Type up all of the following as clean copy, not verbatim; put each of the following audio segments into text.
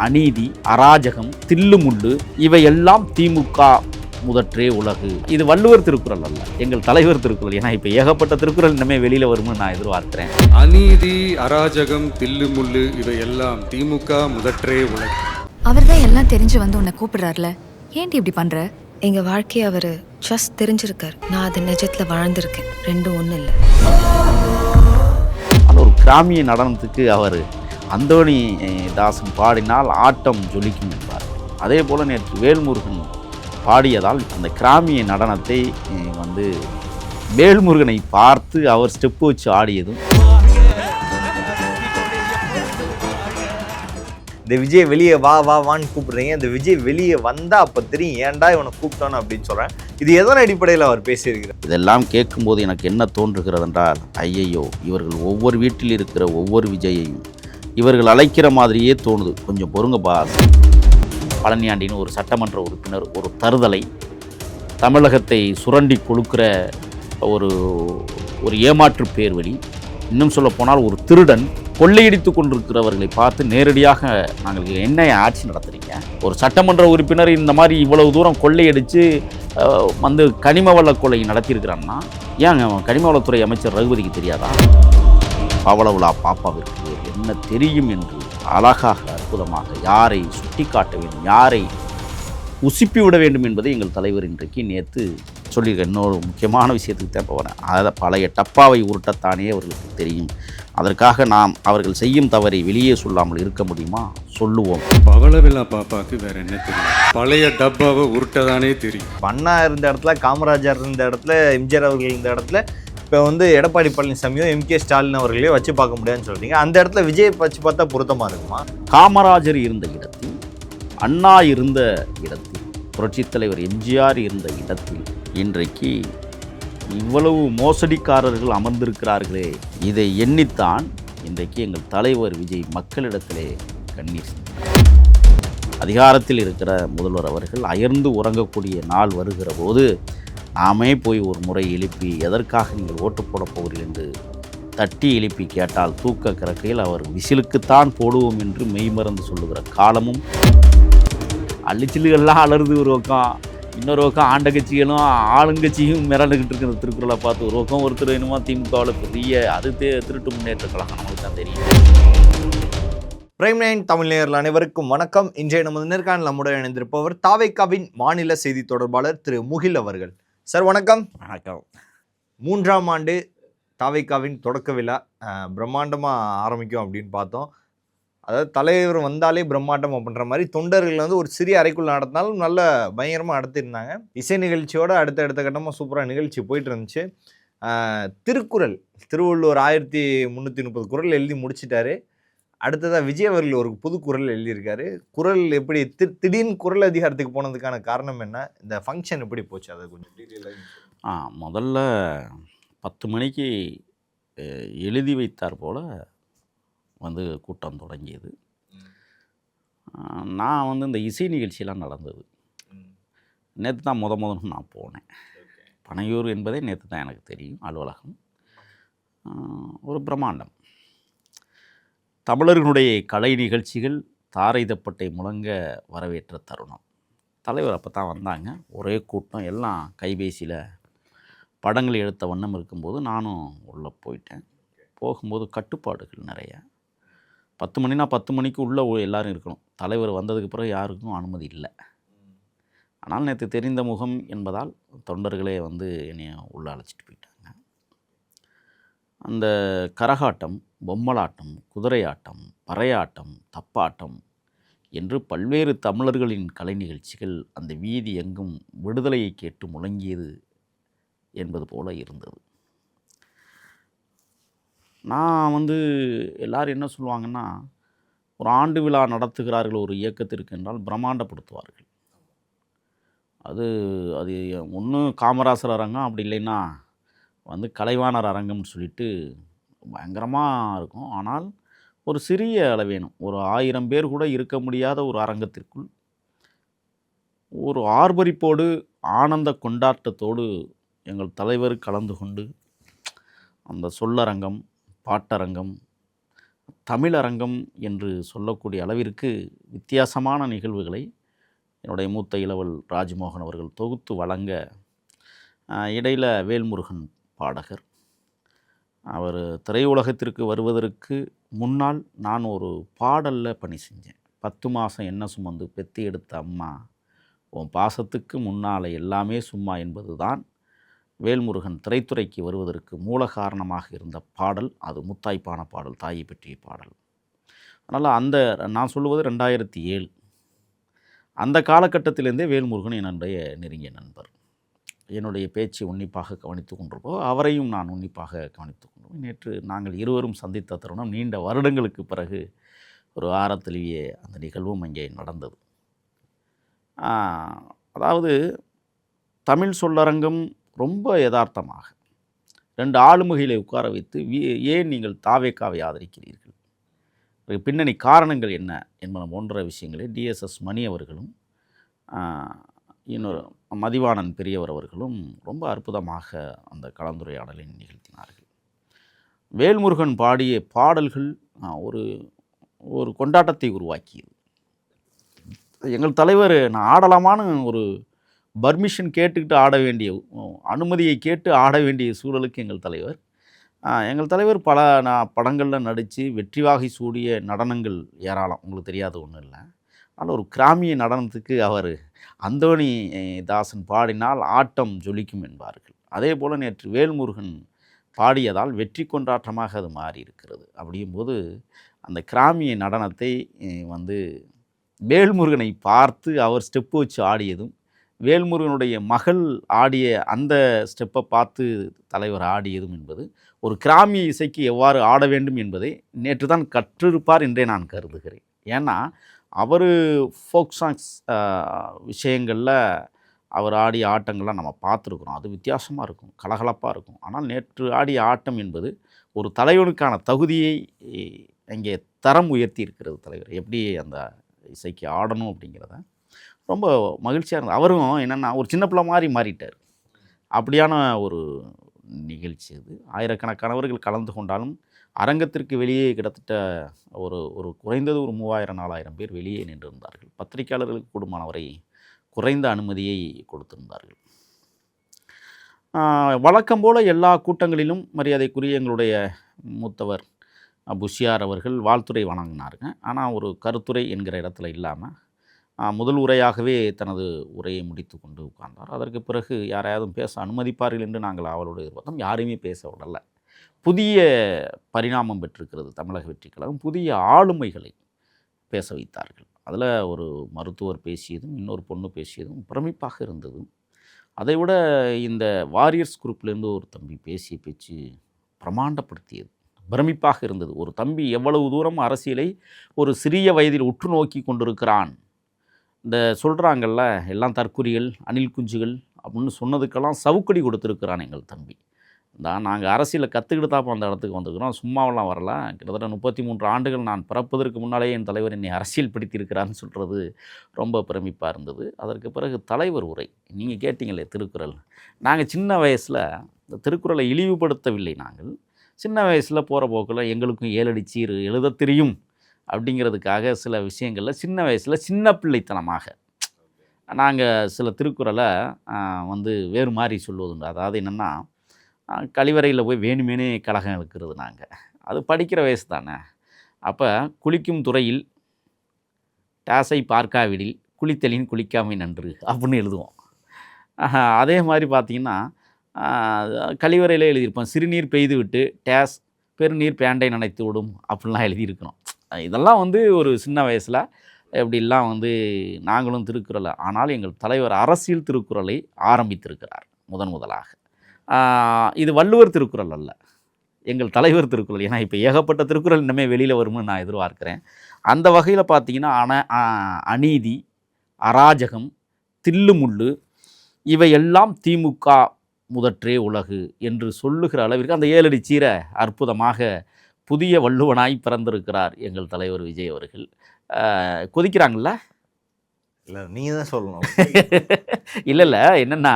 அநீதி, அராஜகம், தில்லுமுள்ளு இவையெல்லாம் திமுக முதற்றே உலகு. இது வள்ளுவர் திருக்குறள் அல்ல, எங்கள் தலைவர் திருக்குறள். ஏன்னா இப்போ ஏகப்பட்ட திருக்குறள் இன்னமே வெளியில் வரும்னு நான் எதிர்பார்க்கிறேன். அநீதி, அராஜகம், தில்லுமுள்ளு இவையெல்லாம் திமுக முதற்றே உலகு. அவர் தான் எல்லாம் தெரிஞ்சு வந்து உன்னை கூப்பிடுறாருல, ஏன்டி இப்படி பண்ற? எங்க வாழ்க்கையை அவரு ஜஸ்ட் தெரிஞ்சிருக்காரு. நான் அது நிஜத்துல வாழ்ந்திருக்கேன். ரெண்டும் ஒண்ணு இல்லை. ஒரு கிராமிய நடனத்துக்கு அவர் அந்தோணி தாசன் பாடினால் ஆட்டம் ஜொலிக்கும் என்பார். அதே போல் நேற்று வேல்முருகன் பாடியதால் அந்த கிராமிய நடனத்தை வேல்முருகனை பார்த்து அவர் ஸ்டெப்பு வச்சு ஆடியதும், இந்த விஜய் வெளியே வான்னு கூப்பிடுறீங்க, இந்த விஜய் வெளியே வந்தால் அப்போ தெரியும் ஏன்டா இவனை கூப்பிட்டானு அப்படின்னு சொல்கிறேன். இது எதன் அடிப்படையில் அவர் பேசியிருக்கிறார்? இதெல்லாம் கேட்கும்போது எனக்கு என்ன தோன்றுகிறது என்றால், ஐயையோ, இவர்கள் ஒவ்வொரு வீட்டில் இருக்கிற ஒவ்வொரு விஜயையும் இவர்கள் அழைக்கிற மாதிரியே தோணுது. கொஞ்சம் பொறுங்கப்பா. பழனியாண்டின்னு ஒரு சட்டமன்ற உறுப்பினர் ஒரு தருதலை, தமிழகத்தை சுரண்டி கொழுக்கிற ஒரு ஏமாற்று பேர்வழி, இன்னும் சொல்ல போனால் ஒரு திருடன், கொள்ளையடித்து கொண்டிருக்கிறவர்களை பார்த்து நேரடியாக நாங்கள் என்ன ஆட்சி நடத்துறீங்க, ஒரு சட்டமன்ற உறுப்பினர் இந்த மாதிரி இவ்வளவு தூரம் கொள்ளையடித்து கனிம வள கொலை நடத்தியிருக்கிறான்னா ஏன் கனிம வளத்துறை அமைச்சர் ரகுபதிக்கு தெரியாதா? பவளவுலா பாப்பாவிற்கு என்ன தெரியும் என்று அழகாக அற்புதமாக யாரை சுட்டி காட்ட வேண்டும், யாரை உசுப்பி விட வேண்டும் என்பதை எங்கள் தலைவர் இன்றைக்கு நேற்று சொல்லியிருக்க. இன்னொரு முக்கியமான விஷயத்துக்கு தேவை வரேன். அதை பழைய டப்பாவை உருட்டத்தானே அவர்களுக்கு தெரியும். அதற்காக நாம் அவர்கள் செய்யும் தவறை வெளியே சொல்லாமல் இருக்க முடியுமா? சொல்லுவோம். பவளவில்லா பாப்பாவுக்கு வேற என்ன தெரியும்? பழைய டப்பாவை உருட்டதானே தெரியும். அண்ணா இருந்த இடத்துல, காமராஜர் இருந்த இடத்துல, எம்ஜிஆர் அவர்கள் இருந்த இடத்துல இப்போ எடப்பாடி பழனிசாமியோ எம்கே ஸ்டாலின் அவர்களையோ வச்சு பார்க்க முடியாதுன்னு சொல்கிறீங்க. அந்த இடத்துல விஜய் வச்சு பார்த்தா பொருத்தமாக இருக்குமா? காமராஜர் இருந்த இடத்தில், அண்ணா இருந்த இடத்தில், புரட்சித் தலைவர் எம்ஜிஆர் இருந்த இடத்தில் இன்றைக்கு இவ்வளவு மோசடிக்காரர்கள் அமர்ந்திருக்கிறார்களே, இதை எண்ணித்தான் இன்றைக்கு எங்கள் தலைவர் விஜய் மக்களிடத்திலே கண்ணீர் சிந்தினார். அதிகாரத்தில் இருக்கிற முதல்வர் அவர்கள் அயர்ந்து உறங்கக்கூடிய நாள் வருகிற போது நாமே போய் ஒரு முறை எழுப்பி, எதற்காக நீங்கள் ஓட்டு போட போகிறீர்கள் என்று தட்டி எழுப்பி கேட்டால் தூக்க கிறக்கையில் அவர் விசிலுக்குத்தான் போடுவோம் என்று மெய்மறந்து சொல்லுகிற காலமும், அள்ளிச்சில்லுகள்லாம் அலறுது ஒரு பக்கம், இன்னொரு பக்கம் ஆண்ட கட்சிகளும் ஆளுங்கட்சியும் மிரண்டுக்கிட்டு இருக்கிற திருக்குறளை பார்த்து ஒரு பக்கம் ஒருத்தர் என்னமோ திமுகவில் பெரிய அது திருட்டு முன்னேற்ற கழகம், நமக்கு தான் தெரியும். பிரைம் 9 தமிழ் நேயர்கள் அனைவருக்கும் வணக்கம். இன்றைய நமது நேர்காணல் நம்முடன் இணைந்திருப்பவர் தாவேக்காவின் மாநில செய்தி தொடர்பாளர் திரு முகில் அவர்கள். சார் வணக்கம். வணக்கம். 3ஆம் ஆண்டு தாவேக்காவின் தொடக்க விழா பிரம்மாண்டமாக ஆரம்பிக்கும் அப்படின்னு பார்த்தோம். அதாவது தலைவர் வந்தாலே பிரம்மாண்டம் அப்படின்ற மாதிரி தொண்டர்கள் ஒரு சிறிய அறைக்குள்ள நடத்தினாலும் நல்ல பயங்கரமாக நடத்திருந்தாங்க. இசை நிகழ்ச்சியோட அடுத்த கட்டமாக சூப்பராக நிகழ்ச்சி போயிட்டு இருந்துச்சு. திருக்குறள், திருவள்ளுவர் 1330 குறள் எழுதி முடிச்சிட்டாரு. அடுத்ததாக விஜய் அவர்கள் ஒரு புது குறள் எழுதியிருக்காரு. குறள் எப்படி திடீர்னு குறள் அதிகாரத்துக்கு போனதுக்கான காரணம் என்ன, இந்த ஃபங்க்ஷன் எப்படி போச்சு, அதை கொஞ்சம் டீட்டெயிலாக. முதல்ல 10 மணிக்கு எழுதி வைத்தார் போல் கூட்டம் தொடங்கியது. நான் இந்த இசை நிகழ்ச்சியெல்லாம் நடந்தது நேற்று தான் முதல்ல நான் போனேன். பனையூர் என்பதே நேற்று தான் எனக்கு தெரியும். அலுவலகம் ஒரு பிரம்மாண்டம். தமிழர்களுடைய கலை நிகழ்ச்சிகள் தாரை தப்பட்டை முழங்க வரவேற்ற தருணம். தலைவர் அப்போ தான் வந்தாங்க. ஒரே கூட்டம், எல்லாம் கைபேசியில் படங்கள் எடுத்த வண்ணம் இருக்கும்போது நானும் உள்ளே போயிட்டேன். போகும்போது கட்டுப்பாடுகள் நிறைய. 10 மணினா 10 மணிக்கு உள்ளே எல்லோரும் இருக்கணும். தலைவர் வந்ததுக்கு பிறகு யாருக்கும் அனுமதி இல்லை. ஆனால் நேற்று தெரிந்த முகம் என்பதால் தொண்டர்களே என்னை உள்ளே அழைச்சிட்டு போயிட்டாங்க. அந்த கரகாட்டம், பொம்மலாட்டம், குதிரையாட்டம், பறையாட்டம், தப்பாட்டம் என்று பல்வேறு தமிழர்களின் கலை நிகழ்ச்சிகள் அந்த வீதி எங்கும் விடுதலையை கேட்டு முழங்கியது என்பது போல இருந்தது. நான் எல்லோரும் என்ன சொல்லுவாங்கன்னா, ஒரு ஆண்டு விழா நடத்துகிறார்கள் ஒரு இயக்கத்திற்கு என்றால் பிரம்மாண்டப்படுத்துவார்கள். அது ஒன்று காமராசர் அரங்கம், அப்படி இல்லைன்னா கலைவாணர் அரங்கம்னு சொல்லிட்டு பயங்கரமாக இருக்கும். ஆனால் ஒரு சிறிய அளவேனும், ஒரு 1000 பேர் கூட இருக்க முடியாத ஒரு அரங்கத்திற்குள் ஒரு ஆர்ப்பரிப்போடு ஆனந்த கொண்டாட்டத்தோடு எங்கள் தலைவர் கலந்து கொண்டு அந்த சொல்லரங்கம், பாட்டரங்கம், தமிழரங்கம் என்று சொல்லக்கூடிய அளவிற்கு வித்தியாசமான நிகழ்வுகளை என்னுடைய மூத்த இளவல் ராஜ்மோகன் அவர்கள் தொகுத்து வழங்க இடையில் வேல்முருகன் பாடகர் அவர் திரையுலகத்திற்கு வருவதற்கு முன்னால் நான் ஒரு பாடலில் பணி செஞ்சேன். 10 மாதம் என்ன சுமந்து பெத்தி எடுத்த அம்மா உன் பாசத்துக்கு முன்னால் எல்லாமே சும்மா என்பது தான் வேல்முருகன் திரைத்துறைக்கு வருவதற்கு மூல காரணமாக இருந்த பாடல். அது முத்தாய்ப்பான பாடல், தாயை பற்றிய பாடல். அதனால் நான் சொல்லுவது 2007 அந்த காலகட்டத்திலேருந்தே வேல்முருகன் என்னுடைய நெருங்கிய நண்பர். என்னுடைய பேச்சை உன்னிப்பாக கவனித்து கொண்டிருப்போம், அவரையும் நான் உன்னிப்பாக கவனித்து கொண்டிருப்போம். நேற்று நாங்கள் இருவரும் சந்தித்த தருணம் நீண்ட வருடங்களுக்கு பிறகு ஒரு ஆரத்தழுவிய அந்த நிகழ்வும் அங்கே நடந்தது. அதாவது தமிழ் சொல்லரங்கம் ரொம்ப யதார்த்தமாக 2 ஆளுமைகளை உட்கார வைத்து ஏன் நீங்கள் தாவேக்காவை ஆதரிக்கிறீர்கள், பின்னணி காரணங்கள் என்ன என்பன போன்ற விஷயங்களை டிஎஸ்எஸ் மணி அவர்களும் இன்னொரு மதிவாணன் பெரியவர் அவர்களும் ரொம்ப அற்புதமாக அந்த கலந்துரையாடலை நிகழ்த்தினார்கள். வேல்முருகன் பாடிய பாடல்கள் ஒரு ஒரு கொண்டாட்டத்தை உருவாக்கியது. எங்கள் தலைவர் நான் ஆடலாமான்னு ஒரு பர்மிஷன் கேட்டுக்கிட்டு ஆட வேண்டிய, அனுமதியை கேட்டு ஆட வேண்டிய சூழலுக்கு எங்கள் தலைவர் பல படங்களில் நடித்து வெற்றி வாகை சூடிய நடனங்கள் ஏராளம், உங்களுக்கு தெரியாத ஒன்றும் இல்லை. ஆனால் ஒரு கிராமிய நடனத்துக்கு அவர் அந்தோணி தாசன் பாடினால் ஆட்டம் ஜொலிக்கும் என்பார்கள். அதே போல் நேற்று வேல்முருகன் பாடியதால் வெற்றி கொண்டாட்டமாக அது மாறி இருக்கிறது. அப்படிங்கும்போது அந்த கிராமிய நடனத்தை வேல்முருகனை பார்த்து அவர் ஸ்டெப்பு வச்சு ஆடியதும், வேல்முருகனுடைய மகள் ஆடிய அந்த ஸ்டெப்பை பார்த்து தலைவர் ஆடியதும் என்பது ஒரு கிராமிய இசைக்கு எவ்வாறு ஆட வேண்டும் என்பதை நேற்று தான் கற்றிருப்பார் என்றே நான் கருதுகிறேன். ஏன்னா அவர் ஃபோக் சாங்ஸ் விஷயங்களில் அவர் ஆடிய ஆட்டங்கள்லாம் நம்ம பார்த்துருக்குறோம். அது வித்தியாசமாக இருக்கும், கலகலப்பாக இருக்கும். ஆனால் நேற்று ஆடிய ஆட்டம் என்பது ஒரு தலைவனுக்கான தகுதியை இங்கே தரம் உயர்த்தி இருக்கிறது. தலைவர் எப்படி அந்த இசைக்கு ஆடணும் அப்படிங்கிறத ரொம்ப மகிழ்ச்சியாக இருந்தது. அவரும் என்னென்னா ஒரு சின்ன பிள்ளை மாதிரி மாறிட்டார். அப்படியான ஒரு நிகழ்ச்சி அது. ஆயிரக்கணக்கானவர்கள் கலந்து கொண்டாலும் அரங்கத்திற்கு வெளியே கிட்டத்தட்ட ஒரு குறைந்தது ஒரு 3000-4000 பேர் வெளியே நின்றிருந்தார்கள். பத்திரிகையாளர்களுக்கு கூடுமானவரை குறைந்த அனுமதியை கொடுத்திருந்தார்கள். வழக்கம் போல் எல்லா கூட்டங்களிலும் மரியாதைக்குரிய எங்களுடைய மூத்தவர் புஷியார் அவர்கள் வாழ்த்துறை வழங்கினாருங்க. ஆனால் ஒரு கருத்துரை என்கிற இடத்துல இல்லாமல் முதல் உரையாகவே தனது உரையை முடித்து கொண்டு உட்கார்ந்தார். அதற்கு பிறகு யாரையாவது பேச அனுமதிப்பார்கள் என்று நாங்கள் அவளோடு எதிர்பார்த்தோம். யாரையுமே பேச விடலை. புதிய பரிணாமம் பெற்றிருக்கிறது தமிழக வெற்றி கழகம். புதிய ஆளுமைகளை பேச வைத்தார்கள். அதில் ஒரு மருத்துவர் பேசியதும் இன்னொரு பொண்ணு பேசியதும் பிரமிப்பாக இருந்தது. அதைவிட இந்த வாரியர்ஸ் குரூப்லேருந்து ஒரு தம்பி பேசிய பேச்சு பிரமாண்டப்படுத்தியது, பிரமிப்பாக இருந்தது. ஒரு தம்பி எவ்வளவு தூரம் அரசியலை ஒரு சிறிய வயதில் உற்று நோக்கி கொண்டிருக்கிறான். இந்த சொல்கிறாங்கல்ல எல்லாம் தற்குறிகள் அணில் குஞ்சுகள் அப்படின்னு சொன்னதுக்கெல்லாம் சவுக்கடி கொடுத்துருக்கிறான் எங்கள் தம்பி. நாங்கள் அரசியலை கற்றுக்கிட்டு தான் அந்த இடத்துக்கு வந்துருக்கிறோம், சும்மாவெல்லாம் வரல. கிட்டத்தட்ட 33 ஆண்டுகள் நான் பிறப்பதற்கு முன்னாலே என் தலைவர் என்னை அரசியல் படுத்தியிருக்கிறான்னு சொல்கிறது ரொம்ப பிரமிப்பாக இருந்தது. அதற்கு பிறகு தலைவர் உரை நீங்கள் கேட்டிங்களே திருக்குறள். நாங்கள் சின்ன வயசில் இந்த திருக்குறளை இழிவுபடுத்தவில்லை. நாங்கள் சின்ன வயசில் போகிற போக்கில் எங்களுக்கும் 7 அடி சீர் எழுத தெரியும் அப்படிங்கிறதுக்காக சில விஷயங்களில் சின்ன வயசில் சின்ன பிள்ளைத்தனமாக நாங்கள் சில திருக்குறளை வேறு மாதிரி சொல்லுவதுண்டு. அதாவது என்னென்னா கழிவறையில் போய் வேணுமேனே கலகம் இருக்கிறது. நாங்கள் அது படிக்கிற வயசு தானே. அப்போ குளிக்கும் துறையில் டேஸை பார்க்காவிடில் குளித்தலின் குளிக்காமை நன்று அப்படின்னு எழுதுவோம். அதே மாதிரி பார்த்திங்கன்னா கழிவறையில் எழுதியிருப்போம் சிறுநீர் பெய்து விட்டு டேஸ் பெருநீர் பேண்டை நனைத்து விடும் அப்படின்லாம் எழுதியிருக்கணும். இதெல்லாம் ஒரு சின்ன வயசில் எப்படிலாம் நாங்களும் திருக்குறளை. ஆனால் எங்கள் தலைவர் அரசியல் திருக்குறளை ஆரம்பித்திருக்கிறார் முதலாக. இது வள்ளுவர் திருக்குறள் அல்ல, எங்கள் தலைவர் திருக்குறள். ஏன்னா இப்போ ஏகப்பட்ட திருக்குறள் இன்னமே வெளியில் வரும்னு நான் எதிர்பார்க்குறேன். அந்த வகையில் பார்த்திங்கன்னா அநீதி, அராஜகம், தில்லுமுள்ளு இவையெல்லாம் திமுக முதற்றே உலகு என்று சொல்லுகிற அளவிற்கு அந்த 7 அடி சீரை அற்புதமாக புதிய வள்ளுவனாய் பிறந்திருக்கிறார் எங்கள் தலைவர் விஜய் அவர்கள். கொதிக்கிறாங்கள? இல்லை, நீங்கள் தான் சொல்லணும். இல்லை என்னென்னா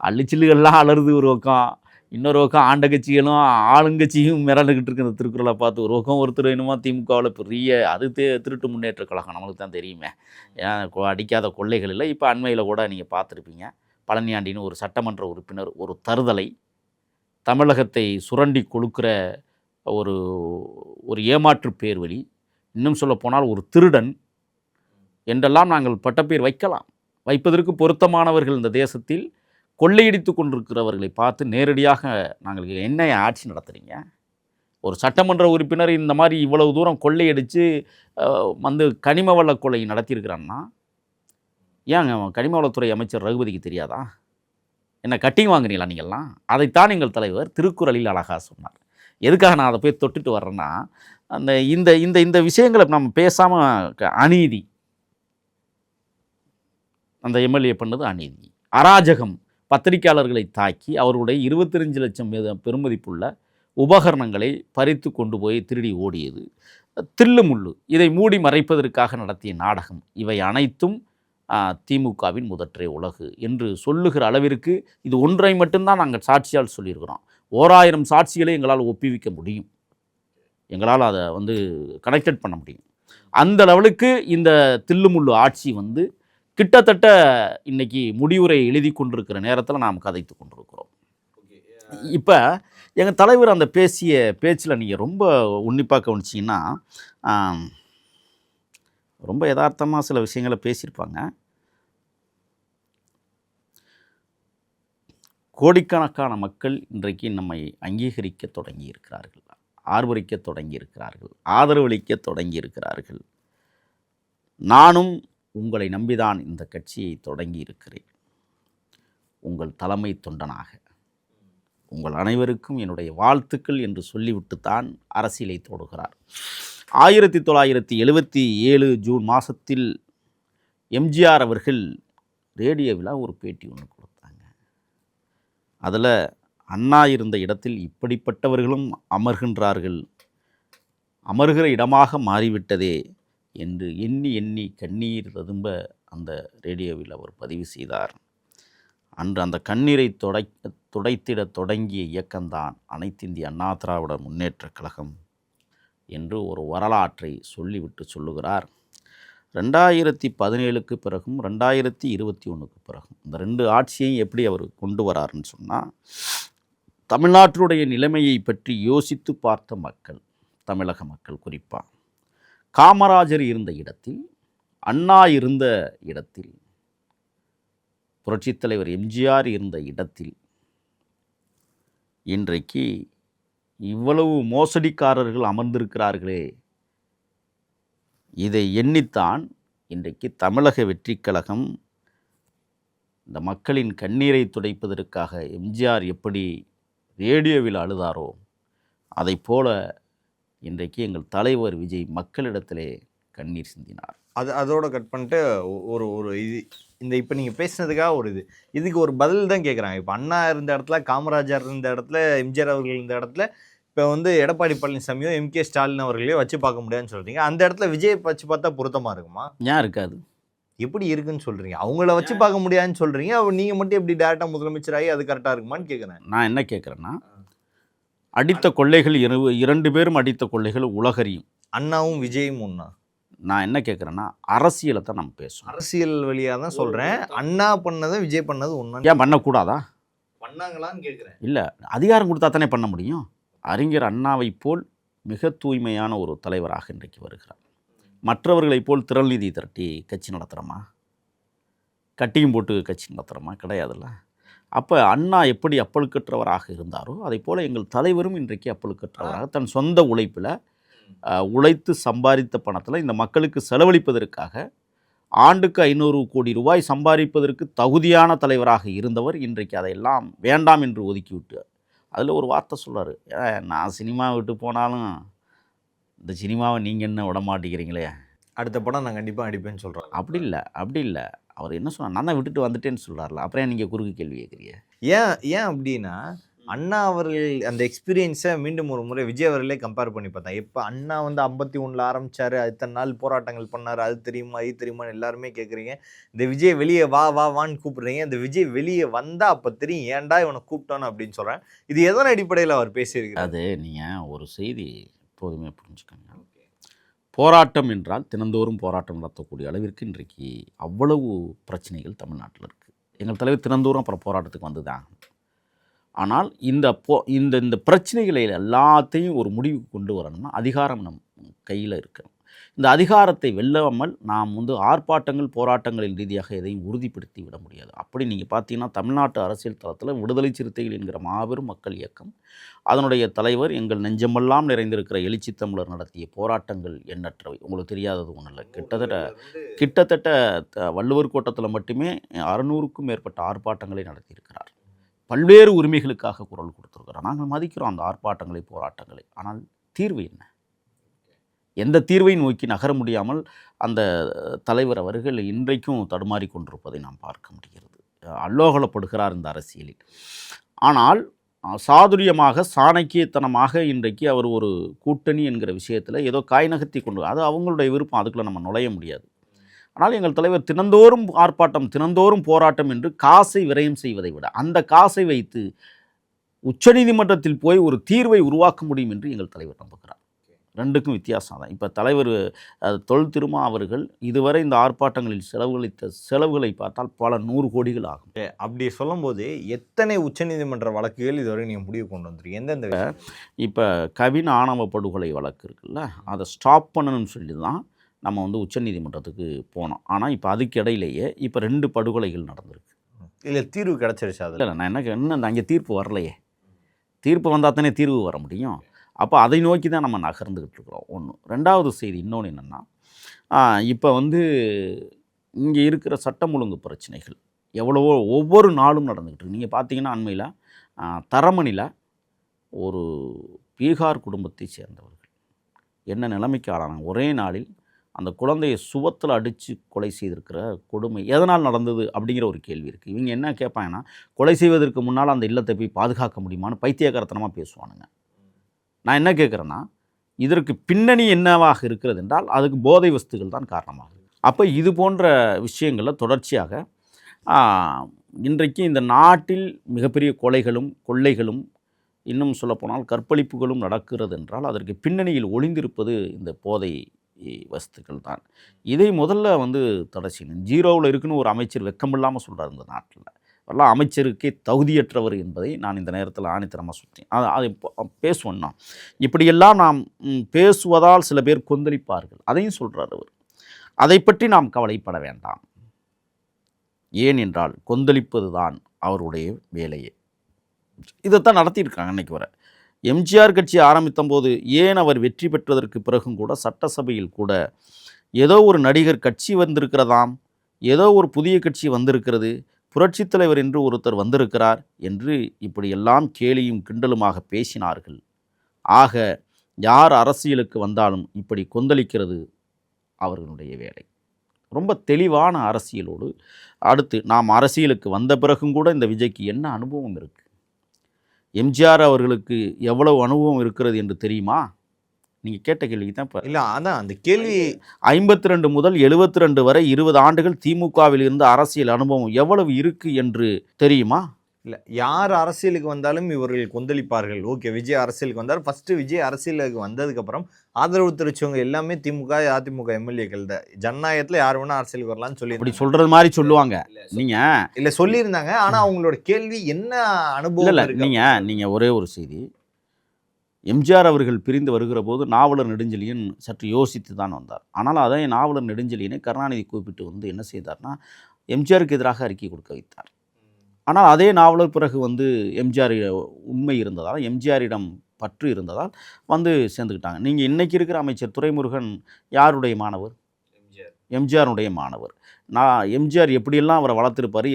அள்ளிச்சில்லுகள்லாம் அலருது ஒரு பக்கம், இன்னொரு பக்கம் ஆண்ட கட்சிகளும் ஆளுங்கட்சியும் மிரண்டுக்கிட்டு இருக்கிற திருக்குறளை பார்த்து ஒரு பக்கம் ஒருத்தர் என்னமோ திமுகவில் பெரிய அது திருட்டு முன்னேற்ற கழகம் நம்மளுக்கு தான் தெரியுமே. ஏன் அடிக்காத கொள்ளைகள் இல்லை. இப்போ அண்மையில் கூட நீங்கள் பார்த்துருப்பீங்க, பழனியாண்டின்னு ஒரு சட்டமன்ற உறுப்பினர் ஒரு தருதலை தமிழகத்தை சுரண்டி கொடுக்குற ஒரு ஒரு ஏமாற்று பேர் வழி, இன்னும் சொல்லப்போனால் ஒரு திருடன் என்றெல்லாம் நாங்கள் பட்டப்பேர் வைக்கலாம். வைப்பதற்கு பொருத்தமானவர்கள் இந்த தேசத்தில் கொள்ளையடித்து கொண்டிருக்கிறவர்களை பார்த்து நேரடியாக நாங்கள் என்ன ஆட்சி நடத்துகிறீங்க? ஒரு சட்டமன்ற உறுப்பினர் இந்த மாதிரி இவ்வளவு தூரம் கொள்ளையடித்து வந்து கனிம வள கொலை நடத்தியிருக்கிறான்னா, ஏங்க கனிம வளத்துறை அமைச்சர் ரகுபதிக்கு தெரியாதா? என்ன கட்டிங் வாங்குறீங்களா நீங்கள்லாம்? அதைத்தான் எங்கள் தலைவர் திருக்குறளில் அழகாக சொன்னார். எதுக்காக நான் அதை போய் தொட்டுட்டு வர்றேன்னா, அந்த இந்த இந்த இந்த விஷயங்களை நம்ம பேசாமல் அநீதி, அந்த எம்எல்ஏ பண்ணது அநீதி, அராஜகம், பத்திரிகையாளர்களை தாக்கி அவர்களுடைய 25 லட்சம் பெறுமதிப்புள்ள உபகரணங்களை பறித்து கொண்டு போய் திருடி ஓடியது, தில்லுமுள்ளு, இதை மூடி மறைப்பதற்காக நடத்திய நாடகம், இவை அனைத்தும் திமுகவின் முதற்றே உலகு என்று சொல்லுகிற அளவிற்கு இது ஒன்றை மட்டும்தான் நாங்கள் சாட்சியால் சொல்லியிருக்கிறோம். 1000 சாட்சிகளை எங்களால் ஒப்புவிக்க முடியும், எங்களால் அதை கனெக்டட் பண்ண முடியும். அந்த லெவலுக்கு இந்த தில்லுமுள்ளு ஆட்சி கிட்டத்தட்ட இன்னைக்கு முடிவுரை எழுதி கொண்டிருக்கிற நேரத்தில் நாம் கதைத்து கொண்டிருக்கிறோம். இப்போ எங்கள் தலைவர் அந்த பேசிய பேச்சில் நீங்கள் ரொம்ப உன்னிப்பாக கவனிச்சிங்கன்னா ரொம்ப யதார்த்தமாக சில விஷயங்களை பேசியிருப்பாங்க. கோடிக்கணக்கான மக்கள் இன்றைக்கு நம்மை அங்கீகரிக்க தொடங்கி இருக்கிறார்கள், ஆர்வரிக்க தொடங்கி இருக்கிறார்கள், ஆதரவளிக்க தொடங்கி இருக்கிறார்கள். நானும் உங்களை நம்பிதான் இந்த கட்சியை தொடங்கி இருக்கிறேன். உங்கள் தலைமை தொண்டனாக உங்கள் அனைவருக்கும் என்னுடைய வாழ்த்துக்கள் என்று சொல்லிவிட்டுத்தான் அரசியலை தொடுகிறார். 1977 ஜூன் மாதத்தில் எம்ஜிஆர் அவர்கள் ரேடியோவில் ஒரு பேட்டி ஒன்று கொடுத்தாங்க. அதில் அண்ணா இருந்த இடத்தில் இப்படிப்பட்டவர்களும் அமர்கின்றார்கள், அமர்கிற இடமாக மாறிவிட்டதே என்று எண்ணி எண்ணி கண்ணீர் ததும்ப அந்த ரேடியோவில் அவர் பதிவு செய்தார். அன்று அந்த கண்ணீரை துடைத்திட தொடங்கிய இயக்கம்தான் அனைத்திந்திய அண்ணா திராவிட முன்னேற்றக் கழகம் என்று ஒரு வரலாற்றை சொல்லிவிட்டு சொல்லுகிறார். 2017க்கு பிறகும் 2021க்கு பிறகும் இந்த 2 ஆட்சியையும் எப்படி அவர் கொண்டு வராருன்னு சொன்னால், தமிழ்நாட்டினுடைய நிலைமையை பற்றி யோசித்து பார்த்த மக்கள், தமிழக மக்கள் குறிப்பாக, காமராஜர் இருந்த இடத்தில், அண்ணா இருந்த இடத்தில், புரட்சித் தலைவர் எம்ஜிஆர் இருந்த இடத்தில் இன்றைக்கு இவ்வளவு மோசடிக்காரர்கள் அமர்ந்திருக்கிறார்களே, இதை எண்ணித்தான் இன்றைக்கு தமிழக வெற்றிக் கழகம் இந்த மக்களின் கண்ணீரை துடைப்பதற்காக எம்ஜிஆர் எப்படி ரேடியோவில் அழுதாரோ அதைப்போல இன்றைக்கு எங்கள் தலைவர் விஜய் மக்களிடத்திலே கண்ணீர் சிந்தினார். அதோட கட் பண்ணிட்டு ஒரு இது இந்த இப்போ நீங்கள் பேசுனதுக்காக இதுக்கு ஒரு பதில் தான் கேட்குறாங்க. இப்போ அண்ணா இருந்த இடத்துல, காமராஜர் இருந்த இடத்துல, எம்ஜிஆர் அவர்கள் இருந்த இடத்துல இப்போ எடப்பாடி பழனிசாமியோ எம்கே ஸ்டாலின் அவர்களையோ வச்சு பார்க்க முடியாதுன்னு சொல்கிறீங்க. அந்த இடத்துல விஜய் வச்சு பார்த்தா பொருத்தமாக இருக்குமா? ஏன் இருக்காது? எப்படி இருக்குன்னு சொல்கிறீங்க? அவங்கள வச்சு பார்க்க முடியாதுன்னு சொல்கிறீங்க, நீங்கள் மட்டும் எப்படி டேரெக்டாக முதலமைச்சராகி அது கரெக்டாக இருக்குமான்னு கேட்குறேன். நான் என்ன கேட்குறேன்னா, அடித்த கொள்ளைகள் 2 பேரும் அடித்த கொள்ளைகள் உலகறியும். அண்ணாவும் விஜயும் ஒன்றா? நான் என்ன கேட்குறேன்னா, அரசியலை தான் நம்ம பேசுவோம். அரசியல் வழியாக தான் சொல்கிறேன். அண்ணா பண்ணதை விஜய் பண்ணது ஒன்றா? ஏன் பண்ணக்கூடாதா? பண்ணாங்களான்னு கேட்குறேன். இல்லை, அதிகாரம் கொடுத்தா தானே பண்ண முடியும். அறிஞர் அண்ணாவை போல் மிக தூய்மையான ஒரு தலைவராக இன்றைக்கு வருகிறார். மற்றவர்களைப் போல் திரள் நிதி திரட்டி கட்சி நடத்துகிறோமா? கட்டியும் போட்டு கட்சி நடத்துகிறோமா? கிடையாதுல்ல. அப்போ அண்ணா எப்படி அப்பழுக்கற்றவராக இருந்தாரோ அதை போல் எங்கள் தலைவரும் இன்றைக்கு அப்பழுக்கற்றவராக தன் சொந்த உழைப்பில் உழைத்து சம்பாதித்த பணத்தில் இந்த மக்களுக்கு செலவழிப்பதற்காக ஆண்டுக்கு 500 கோடி ரூபாய் சம்பாதிப்பதற்கு தகுதியான தலைவராக இருந்தவர் இன்றைக்கு அதையெல்லாம் வேண்டாம் என்று ஒதுக்கிவிட்டு அதில் ஒரு வார்த்தை சொல்கிறார், நான் சினிமா விட்டு போனாலும் இந்த சினிமாவை நீங்கள் என்ன விட மாட்டேங்கிறீங்களே, அடுத்த படம் நான் கண்டிப்பாக அடிப்பேன்னு சொல்கிறேன். அப்படி இல்லை. அவர் என்ன சொன்னார், நான் தான் விட்டுட்டு வந்துட்டேன்னு சொல்கிறார்ல, அப்புறம் நீங்கள் குறுக்கு கேள்வி கேட்குறீங்க. ஏன் அப்படின்னா அண்ணா அவர்கள் அந்த எக்ஸ்பீரியன்ஸை மீண்டும் ஒரு முறை விஜய் அவர்களே கம்பேர் பண்ணி பார்த்தேன். எப்போ அண்ணா வந்து 51ல் ஆரம்பிச்சாரு, இத்தனை நாள் போராட்டங்கள் பண்ணாரு, அது தெரியுமா இது தெரியுமான்னு எல்லாருமே கேட்குறீங்க. இந்த விஜய் வெளியே வா வா வான்னு கூப்பிடுறீங்க. இந்த விஜய் வெளியே வந்தா அப்போ தெரியும் ஏன்டா இவனை கூப்பிட்டானு அப்படின்னு சொல்கிறேன். இது எதன் அடிப்படையில் அவர் பேசியிருக்காரு? அது நீங்கள் ஒரு செய்தி எப்போதுமே புரிஞ்சுக்கோங்க. போராட்டம் என்றால் தினந்தோறும் போராட்டம் நடத்தக்கூடிய அளவிற்கு இன்றைக்கு அவ்வளவு பிரச்சனைகள் தமிழ்நாட்டில் இருக்குது. எங்கள் தலைவர் தினந்தோறும் அப்புறம் போராட்டத்துக்கு வந்து தான். ஆனால் இந்த பிரச்சனைகளை எல்லாத்தையும் ஒரு முடிவுக்கு கொண்டு வரணும்னா அதிகாரம் நம் கையில் இருக்கணும். இந்த அதிகாரத்தை வெல்லாமல் நாம் வந்து ஆர்ப்பாட்டங்கள் போராட்டங்களின் ரீதியாக எதையும் உறுதிப்படுத்தி விட முடியாது. அப்படி நீங்கள் பார்த்தீங்கன்னா தமிழ்நாட்டு அரசியல் தளத்தில் விடுதலை சிறுத்தைகள் என்கிற மாபெரும் மக்கள் இயக்கம், அதனுடைய தலைவர் எங்கள் நெஞ்சமெல்லாம் நிறைந்திருக்கிற எழுச்சி தமிழர் நடத்திய போராட்டங்கள் எண்ணற்றவை. உங்களுக்கு தெரியாதது ஒன்றும் இல்லை. கிட்டத்தட்ட வள்ளுவர் கோட்டத்தில் மட்டுமே 600க்கும் மேற்பட்ட ஆர்ப்பாட்டங்களை நடத்தியிருக்கிறார். பல்வேறு உரிமைகளுக்காக குரல் கொடுத்துருக்கிறார். நாங்கள் மதிக்கிறோம் அந்த ஆர்ப்பாட்டங்களை போராட்டங்களை. ஆனால் தீர்வு என்ன? எந்த தீர்வை நோக்கி நகர முடியாமல் அந்த தலைவர் அவர்கள் இன்றைக்கும் தடுமாறி கொண்டிருப்பதை நாம் பார்க்க முடிகிறது. அல்லோகலப்படுகிறார் இந்த அரசியலில். ஆனால் சாதுரியமாக சாணக்கியத்தனமாக இன்றைக்கு அவர் ஒரு கூட்டணி என்கிற விஷயத்தில் ஏதோ காய் நகர்த்தி கொண்டு, அது அவங்களுடைய விருப்பம், அதுக்குள்ளே நம்ம நுழைய முடியாது. ஆனால் எங்கள் தலைவர் தினந்தோறும் ஆர்ப்பாட்டம் தினந்தோறும் போராட்டம் என்று காசை விரயம் செய்வதை விட அந்த காசை வைத்து உச்சநீதிமன்றத்தில் போய் ஒரு தீர்வை உருவாக்க முடியும் என்று எங்கள் தலைவர் நம்புகிறார். ரெண்டுக்கும் வித்தியாசம் தான். இப்போ தலைவர் தொல் திருமா அவர்கள் இதுவரை இந்த ஆர்ப்பாட்டங்களில் செலவுகளை பார்த்தால் பல 100 கோடிகள் ஆகும். அப்படி சொல்லும்போது எத்தனை உச்சநீதிமன்ற வழக்குகள் இதுவரை நீங்கள் முடிவு கொண்டு வந்துருக்கீங்க? எந்தெந்த? இப்போ கவின் ஆணவ படுகொலை வழக்கு இருக்குல்ல, அதை ஸ்டாப் பண்ணணும்னு சொல்லி தான் நம்ம வந்து உச்சநீதிமன்றத்துக்கு போனோம். ஆனால் இப்போ அதுக்கு இடையிலேயே இப்போ 2 படுகொலைகள் நடந்திருக்கு. இல்லை தீர்வு கிடச்சிருச்சு? அதில் இல்லை, நான் என்ன அங்கே தீர்ப்பு வரலையே. தீர்ப்பு வந்தால் தானே தீர்வு வர முடியும். அப்போ அதை நோக்கி தான் நம்ம நகர்ந்துக்கிட்டு இருக்கிறோம். ஒன்று. 2வது செய்தி இன்னொன்று என்னென்னா, இப்போ வந்து இங்கே இருக்கிற சட்டம் ஒழுங்கு பிரச்சனைகள் எவ்வளவோ ஒவ்வொரு நாளும் நடந்துக்கிட்டு இருக்கு. நீங்கள் பார்த்தீங்கன்னா அண்மையில் தரமணியில் ஒரு பீகார் குடும்பத்தை சேர்ந்தவர்கள் என்ன நிலைமைக்கு ஆளானாங்க. ஒரே நாளில் அந்த குழந்தையை சுவத்தில் அடித்து கொலை செய்திருக்கிற கொடுமை எதனால் நடந்தது அப்படிங்கிற ஒரு கேள்வி இருக்குது. இவங்க என்ன கேட்பாங்கன்னா, கொலை செய்வதற்கு முன்னால் அந்த இல்லத்தை போய் பாதுகாக்க முடியுமான்னு பைத்தியக்காரத்தனமாக பேசுவானுங்க. நான் என்ன கேட்குறேன்னா, இதற்கு பின்னணி என்னவாக இருக்கிறது என்றால் அதுக்கு போதை வஸ்துகள் தான் காரணமாக. அப்போ இது போன்ற விஷயங்களில் தொடர்ச்சியாக இன்றைக்கு இந்த நாட்டில் மிகப்பெரிய கொலைகளும் கொள்ளைகளும் இன்னும் சொல்லப்போனால் கற்பழிப்புகளும் நடக்கிறது என்றால் அதற்கு பின்னணியில் ஒளிந்திருப்பது இந்த போதை வஸ்துக்கள் தான். இதை முதல்ல வந்து தடை செய்யணும். 0ல் இருக்குன்னு ஒரு அமைச்சர் வெக்கமில்லாமல் சொல்கிறார் இந்த நாட்டில். எல்லாம் அமைச்சருக்கே தகுதியற்றவர் என்பதை நான் இந்த நேரத்தில் ஆணித்தரமாக சுற்றேன். அதை பேசுவோன்னா இப்படியெல்லாம் நாம் பேசுவதால் சில பேர் கொந்தளிப்பார்கள். அதையும் சொல்கிறார் அவர். அதை பற்றி நாம் கவலைப்பட வேண்டாம். ஏனென்றால் கொந்தளிப்பது தான் அவருடைய வேலையே. இதைத்தான் நடத்தியிருக்காங்க அன்றைக்கி வர. எம்ஜிஆர் கட்சி ஆரம்பித்த போது ஏன் அவர் வெற்றி பெற்றதற்கு பிறகும் கூட சட்டசபையில் கூட ஏதோ ஒரு நடிகர் கட்சி வந்திருக்கிறதாம், ஏதோ ஒரு புதிய கட்சி வந்திருக்கிறது, புரட்சித் தலைவர் என்று ஒருத்தர் வந்திருக்கிறார் என்று இப்படியெல்லாம் கேலியும் கிண்டலுமாக பேசினார்கள். ஆக யார் அரசியலுக்கு வந்தாலும் இப்படி கொந்தளிக்கிறது அவர்களுடைய வேலை. ரொம்ப தெளிவான அரசியலோடு அடுத்து நாம் அரசியலுக்கு வந்த பிறகும் கூட இந்த விஜய்க்கு என்ன அனுபவம் இருக்குது, எம்ஜிஆர் அவர்களுக்கு எவ்வளவு அனுபவம் இருக்கிறது என்று தெரியுமா? நீங்கள் கேட்ட கேள்விக்கு தான் இப்போ இல்லை, அதான் அந்த கேள்வி. 52 முதல் 72 வரை 20 ஆண்டுகள் திமுகவில் இருந்த அரசியல் அனுபவம் எவ்வளவு இருக்குது என்று தெரியுமா? இல்லை, யார் அரசியலுக்கு வந்தாலும் இவர்கள் கொந்தளிப்பார்கள். ஓகே, விஜய் அரசியலுக்கு வந்தார். ஃபஸ்ட்டு விஜய் அரசியலுக்கு வந்ததுக்கப்புறம் ஆதரவு தெரிவித்தவங்க எல்லாமே திமுக அதிமுக எம்எல்ஏக்கள் தான். ஜனநாயகத்தில் யார் வேணால் அரசியலுக்கு வரலான்னு சொல்லி அப்படி சொல்கிறது மாதிரி சொல்லுவாங்க. நீங்கள் இல்லை சொல்லியிருந்தாங்க. ஆனால் அவங்களோட கேள்வி என்ன அனுபவம் இல்லை. நீங்கள் ஒரே ஒரு செய்தி, எம்ஜிஆர் அவர்கள் பிரிந்து வருகிற போது நாவலர் நெடுஞ்செழியன் சற்று யோசித்து தான் வந்தார். ஆனால் அதை நாவலர் நெடுஞ்செழியனை கருணாநிதி கூப்பிட்டு வந்து என்ன செய்தார்னா எம்ஜிஆருக்கு எதிராக அறிக்கை கொடுக்க வைத்தார். ஆனால் அதே நாவலர் பிறகு வந்து எம்ஜிஆர் உண்மை இருந்ததால், எம்ஜிஆரிடம் பற்று இருந்ததால் வந்து சேர்ந்துக்கிட்டாங்க. நீங்கள் இன்றைக்கி இருக்கிற அமைச்சர் துரைமுருகன் யாருடைய மாணவர்? எம்ஜிஆருடைய மாணவர். நான் எம்ஜிஆர் எப்படியெல்லாம் அவரை வளர்த்துருப்பார்,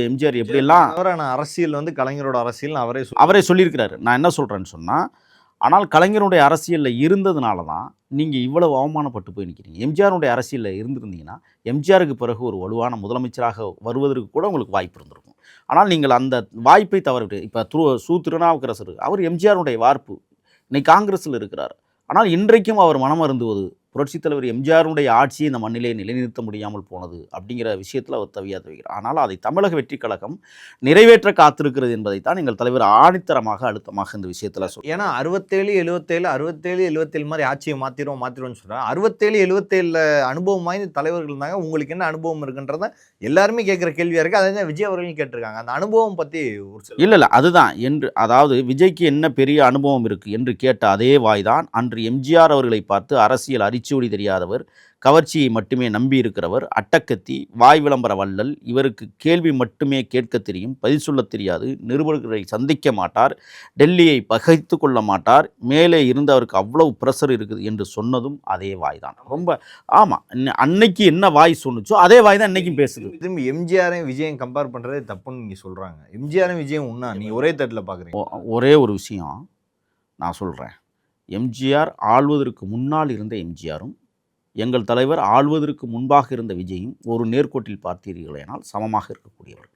எம்ஜிஆர் எப்படியெல்லாம் அரசியல் வந்து கலைஞரோட அரசியல் அவரே சொல்லியிருக்கிறாரு. நான் என்ன சொல்கிறேன்னு சொன்னால், ஆனால் கலைஞருடைய அரசியலில் இருந்ததுனால தான் நீங்கள் இவ்வளவு அவமானப்பட்டு போய் நிற்கிறீங்க. எம்ஜிஆருடைய அரசியலில் இருந்திருந்தீங்கன்னா எம்ஜிஆருக்கு பிறகு ஒரு வலுவான முதலமைச்சராக வருவதற்கு கூட உங்களுக்கு வாய்ப்பு இருந்திருக்கும். ஆனால் நீங்கள் அந்த வாய்ப்பை தவறிவிட்டு இப்போ திருநாவுக்கரசர் அவர் எம்ஜிஆருடைய வார்ப்பு, இன்னைக்கு காங்கிரஸில் இருக்கிறார். ஆனால் இன்றைக்கும் அவர் மனம் அருந்துவது புரட்சித் தலைவர் எம்ஜிஆருடைய ஆட்சியை இந்த மண்ணிலே நிலைநிறுத்த முடியாமல் போனது அப்படிங்கிற விஷயத்தில் அவர் தவிக்கிறார். ஆனால் அதை தமிழக வெற்றி கழகம் நிறைவேற்ற காத்திருக்கிறது என்பதைத்தான் எங்கள் தலைவர் ஆணித்தரமாக அழுத்தமாக இந்த விஷயத்தில் சொல்றார். ஏன்னா 67 மாதிரி ஆட்சியை மாத்திரோம்னு சொல்றாங்க. 67 அனுபவம் வாய்ந்த தலைவர்கள் இருந்தாங்க. உங்களுக்கு என்ன அனுபவம் இருக்குன்றத எல்லாருமே கேட்குற கேள்வியா இருக்கு. அதை தான் விஜய் அவர்களும் கேட்டிருக்காங்க. அந்த அனுபவம் பத்தி இல்லை அதுதான் என்று, அதாவது விஜய்க்கு என்ன பெரிய அனுபவம் இருக்கு என்று கேட்ட அதே வாய்தான் அன்று எம்ஜிஆர் அவர்களை பார்த்து அரசியல் அரிச்சுவடி தெரியாதவர், கவர்ச்சியை மட்டுமே நம்பி இருக்கிறவர், அட்டக்கத்தி, வாய் விளம்பர வள்ளல், இவருக்கு கேள்வி மட்டுமே கேட்க தெரியும், பதில் சொல்ல தெரியாது, நிருபர்களை சந்திக்க மாட்டார், டெல்லியை பகைத்து கொள்ள மாட்டார், மேலே இருந்து அவருக்கு அவ்வளவு பிரஷர் இருக்குது என்று சொன்னதும் அதே வாய் தான். ரொம்ப ஆமாம், அன்னைக்கு என்ன வாய் சொன்னுச்சோ அதே வாய் தான் இன்னைக்கும் பேசுது. திரும்பி எம்ஜிஆரையும் விஜயம் கம்பேர் பண்ணுறதே தப்புன்னு நீங்கள் சொல்கிறாங்க. எம்ஜிஆரும் விஜயம் ஒன்றா நீங்கள் ஒரே தட்டில் பார்க்குறீங்க. ஒரே ஒரு விஷயம் நான் சொல்கிறேன். எம்ஜிஆர் ஆள்வதற்கு முன்னால் இருந்த எம்ஜிஆரும் எங்கள் தலைவர் ஆள்வதற்கு முன்பாக இருந்த விஜயும் ஒரு நேர்கோட்டில் பார்த்தீர்களேனால் சமமாக இருக்கக்கூடியவர்கள்.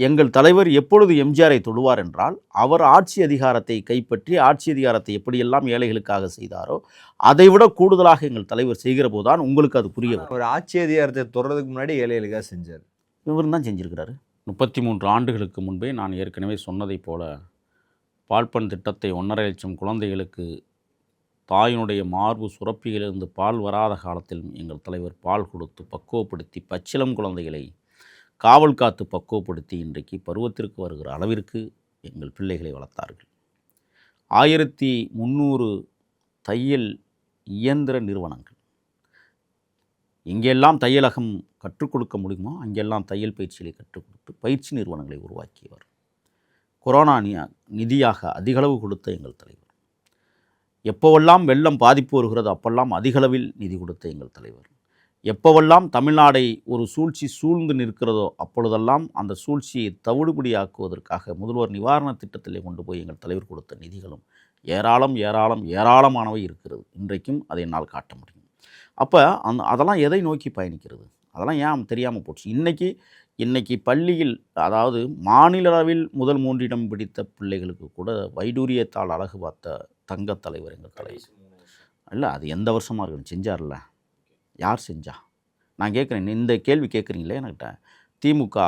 எங்கள் தலைவர் எப்பொழுது எம்ஜிஆரை தொடுவார் என்றால், அவர் ஆட்சி அதிகாரத்தை கைப்பற்றி ஆட்சி அதிகாரத்தை எப்படியெல்லாம் ஏழைகளுக்காக செய்தாரோ அதைவிட கூடுதலாக எங்கள் தலைவர் செய்கிற போதுதான் உங்களுக்கு அது புரிய வரும். ஒரு ஆட்சி அதிகாரத்தை தொடர்றதுக்கு முன்னாடி ஏழைகளுக்காக செஞ்சார். இவர் தான் செஞ்சிருக்கிறாரு. 33 ஆண்டுகளுக்கு முன்பே நான் ஏற்கனவே சொன்னதைப் போல பால்பன் திட்டத்தை 1.5 லட்சம் குழந்தைகளுக்கு தாயினுடைய மார்பு சுரப்பியிலிருந்து பால் வராத காலத்திலும் எங்கள் தலைவர் பால் கொடுத்து பக்குவப்படுத்தி பச்சிளம் குழந்தைகளை காவல் காத்து பக்குவப்படுத்தி இன்றைக்கு பருவத்திற்கு வருகிற அளவிற்கு எங்கள் பிள்ளைகளை வளர்த்தார்கள். 1300 தையல் இயந்திர நிறுவனங்கள், எங்கெல்லாம் தையலகம் கற்றுக் கொடுக்க முடியுமோ அங்கெல்லாம் தையல் பயிற்சிகளை கற்றுக் கொடுத்து பயிற்சி நிறுவனங்களை உருவாக்கியவர். கொரோனா நிதியாக அதிகளவு கொடுத்த எங்கள் தலைவர். எப்போவெல்லாம் வெள்ளம் பாதிப்பு வருகிறதோ அப்பெல்லாம் அதிகளவில் நிதி கொடுத்த எங்கள் தலைவர். எப்போவெல்லாம் தமிழ்நாடை ஒரு சூழ்ச்சி சூழ்ந்து நிற்கிறதோ அப்பொழுதெல்லாம் அந்த சூழ்ச்சியை தவிடுபடியாக்குவதற்காக முதல்வர் நிவாரண திட்டத்திலே கொண்டு போய் எங்கள் தலைவர் கொடுத்த நிதிகளும் ஏராளமானவை இருக்கிறது. இன்றைக்கும் அதை என்னால் காட்ட முடியும். அப்போ அதெல்லாம் எதை நோக்கி பயணிக்கிறது, அதெல்லாம் ஏன் தெரியாமல் போச்சு. இன்னைக்கு பள்ளியில், அதாவது மாநில அளவில் முதல் 3 இடம் பிடித்த பிள்ளைகளுக்கு கூட வைடூரியத்தால் அழகு பார்த்த தங்கத் தலைவர் எங்கள் தலைவர். இல்லை அது எந்த வருஷமாக இருக்கணும், செஞ்சார்ல, யார் செஞ்சா? நான் கேட்குறேன், இந்த கேள்வி கேட்குறீங்களே என்கிட்ட. திமுக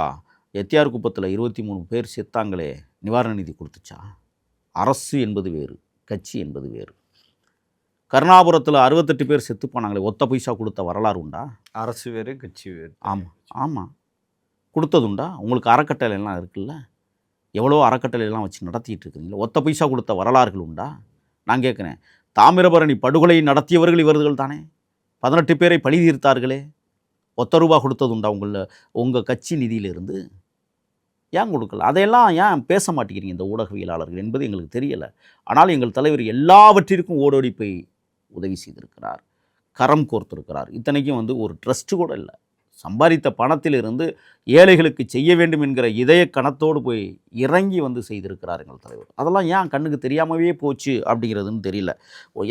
எத்தியார் குப்பத்தில் 23 பேர் செத்தாங்களே, நிவாரண நிதி கொடுத்துச்சா? அரசு என்பது வேறு, கட்சி என்பது வேறு. கருணாபுரத்தில் 68 பேர் செத்து போனாங்களே, ஒத்த பைசா கொடுத்த வரலாறு உண்டா? அரசு வேறு, கட்சி வேறு. ஆமாம் கொடுத்ததுண்டா? உங்களுக்கு அறக்கட்டளைலாம் இருக்குல்ல, எவ்வளோ அறக்கட்டளைலாம் வச்சு நடத்திட்டு இருக்கிறீங்களா? ஒத்த பைசா கொடுத்த வரலாறுகள் உண்டா? நான் கேட்குறேன், தாமிரபரணி படுகொலை நடத்தியவர்கள் இவர்கள் தானே. 18 பேரை பழி தீர்த்தார்களே, ₹1 கொடுத்ததுண்டா உங்கள் கட்சி நிதியிலிருந்து? ஏன் கொடுக்கல? அதையெல்லாம் ஏன் பேச மாட்டேங்கிறீங்க இந்த ஊடகவியலாளர்கள் என்பது எங்களுக்கு தெரியலை. ஆனால் எங்கள் தலைவர் எல்லாவற்றிற்கும் ஓடோடி போய் உதவி செய்திருக்கிறார், கரம் கோர்த்திருக்கிறார். இத்தனைக்கும் ஒரு ட்ரஸ்ட்டு கூட இல்லை, சம்பாதித்த பணத்திலிருந்து ஏழைகளுக்கு செய்ய வேண்டும் என்கிற இதய கணத்தோடு போய் இறங்கி செய்திருக்கிறார் எங்கள் தலைவர். அதெல்லாம் ஏன் கண்ணுக்கு தெரியாமவே போச்சு அப்படிங்கிறதுன்னு தெரியல.